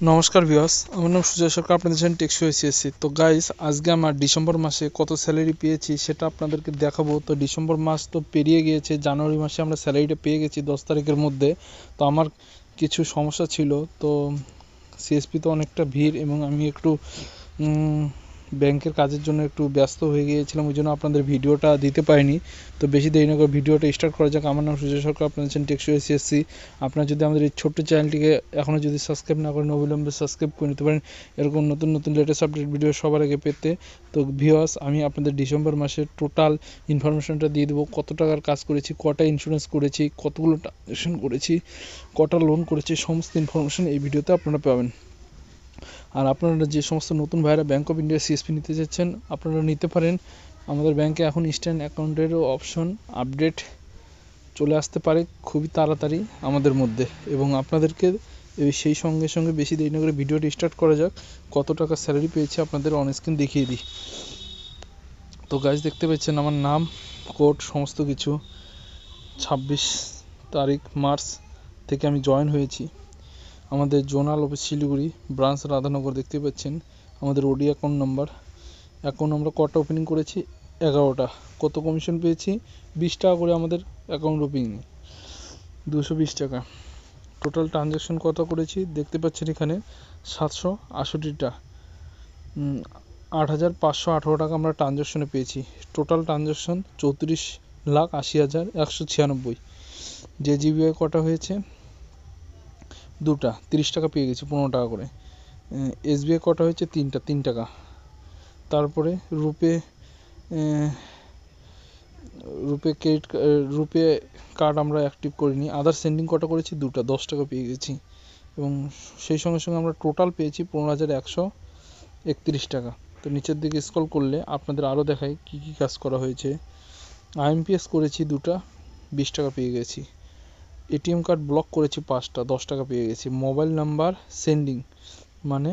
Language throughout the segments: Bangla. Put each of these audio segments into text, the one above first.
নমস্কার ভিউয়ার্স, আমার নাম সুজয় সরকার, আপনাদের জানেন টেকসই সিএসসি। তো গাইস, আজকে আমার ডিসেম্বর মাসে কত স্যালারি পেয়েছি সেটা আপনাদেরকে দেখাবো। তো ডিসেম্বর মাস তো পেরিয়ে গিয়েছে, জানুয়ারি মাসে আমরা স্যালারিটা পেয়ে গেছি 10 তারিখের মধ্যে। তো আমার কিছু সমস্যা ছিল, তো সিএসপিতে অনেকটা ভিড় এবং আমি একটু ব্যাংকের কাজের জন্য একটু ব্যস্ত হয়ে গিয়েছিলাম, ওই জন্য আপনাদের ভিডিওটা দিতে পারিনি। তো বেশি দেরি না করে ভিডিওটা স্টার্ট করা যাক। আমার নাম সুজয় সরকার, আপনাদের চ্যানেল টেকসই সিএসসি। আপনারা যদি আমাদের এই ছোট্ট চ্যানেলটিকে এখনও যদি সাবস্ক্রাইব না করেন, অবিলম্বে সাবস্ক্রাইব করে নিতে পারেন এরকম নতুন নতুন লেটেস্ট আপডেট ভিডিও সবার আগে পেতে। তো ভিউয়ার্স, আমি আপনাদের ডিসেম্বর মাসের টোটাল ইনফরমেশনটা দিয়ে দেবো। কত টাকার কাজ করেছি, কটা ইন্স্যুরেন্স করেছি, কতগুলো ট্রানজাকশন করেছি, কটা লোন করেছি, সমস্ত ইনফরমেশন এই ভিডিওতে আপনারা পাবেন। আর আপনারা যে সমস্ত নতুন ভাইরা ব্যাঙ্ক অফ ইন্ডিয়া সিএসপি নিতে চাচ্ছেন, আপনারা নিতে পারেন। আমাদের ব্যাংকে এখন ইনস্ট্যান্ট অ্যাকাউন্টেরও অপশন আপডেট চলে আসতে পারে খুবই তাড়াতাড়ি আমাদের মধ্যে, এবং আপনাদেরকে সেই সঙ্গে সঙ্গে বেশি দেরি না করে ভিডিওটি স্টার্ট করা যাক। কত টাকা স্যালারি পেয়েছে আপনাদের অন স্ক্রিন দেখিয়ে দিই। তো গাইজ, দেখতে পাচ্ছেন আমার নাম, কোড, সমস্ত কিছু। 26 তারিখ মার্চ থেকে আমি জয়েন হয়েছি। আমাদের zonal office Siliguri, branch Radhanagar, দেখতে পাচ্ছেন। আমাদের ওডি অ্যাকাউন্ট নাম্বার। অ্যাকাউন্ট আমরা কটা ওপেনিং করেছি? 11টা। কত কমিশন পেয়েছি? 20 টাকা করে আমাদের অ্যাকাউন্ট ওপেনিংয়ে, 220 টাকা। টোটাল ট্রানজ্যাকশন কত করেছি দেখতে পাচ্ছেন এখানে, 768টা। 8,518 টাকা আমরা ট্রানজ্যাকশনে পেয়েছি। Total transaction 34,80,196। যে জিবিআই কটা হয়েছে? 2টা, 30 টাকা পেয়ে গেছি, 15 টাকা করে। এসবিআই কটা হয়েছে? 3টা, 3 টাকা। তারপরে রুপে রুপে কার্ড আমরা অ্যাক্টিভ করিনি। আদার সেন্ডিং কটা করেছি? 2টা, 10 টাকা পেয়ে গেছি। এবং সেই সঙ্গে সঙ্গে আমরা টোটাল পেয়েছি 15,131 টাকা। তো নিচের দিকে স্ক্রল করলে আপনাদের আরও দেখায় কী কী কাজ করা হয়েছে। আইএমপিএস করেছি 2টা, 20 টাকা পেয়ে গেছি। এটিএম কার্ড ব্লক করেছি 5টা, 10 টাকা পেয়ে গেছি। মোবাইল নাম্বার সেন্ডিং মানে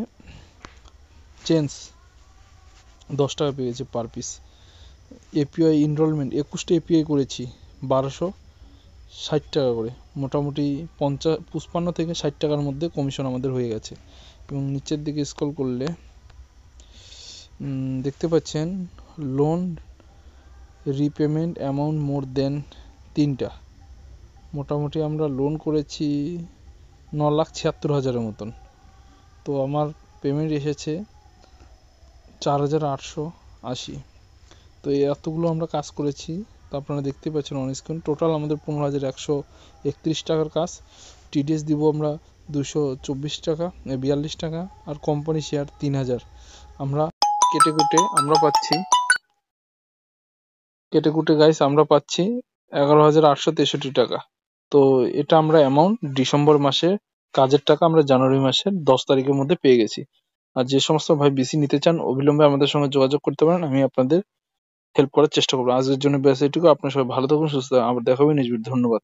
চেঞ্জ, 10 টাকা পেয়ে গেছি পার পিস। এপিআই এনরোলমেন্ট 21টা এপিআই করেছি, 1260 টাকা করে। মোটামুটি 55 থেকে 60 টাকার মধ্যে কমিশন আমাদের হয়ে গেছে। এবং নিচের দিকে স্ক্রল করলে দেখতে পাচ্ছেন লোন রিপেমেন্ট অ্যামাউন্ট মোর দেন 3টা। মোটামুটি আমরা লোন করেছি 9,76,000-এর মতন। তো আমার পেমেন্ট এসেছে 4,880। তো এই এতগুলো আমরা কাজ করেছি। তো আপনারা দেখতে পাচ্ছেন অন স্ক্রিন। টোটাল আমাদের 15,131 টাকার কাজ। টিডিএস দিব আমরা 224 টাকা, 42 টাকা। আর কোম্পানি শেয়ার 3,000 আমরা কেটে কুটে গাইস আমরা পাচ্ছি 11,863 টাকা। তো এটা আমরা অ্যামাউন্ট ডিসেম্বর মাসে কাজের টাকা আমরা জানুয়ারি মাসের 10 তারিখের মধ্যে পেয়ে গেছি। আর যে সমস্ত ভাই বিসি নিতে চান, অবিলম্বে আমাদের সঙ্গে যোগাযোগ করতে পারেন। আমি আপনাদের হেল্প করার চেষ্টা করবো। আজকের জন্য ব্যাস এটুকু। আপনার সবাই ভালো থাকুন, সুস্থ থাকুন। আবার দেখা হবে নেক্সট ভিডিওতে। ধন্যবাদ।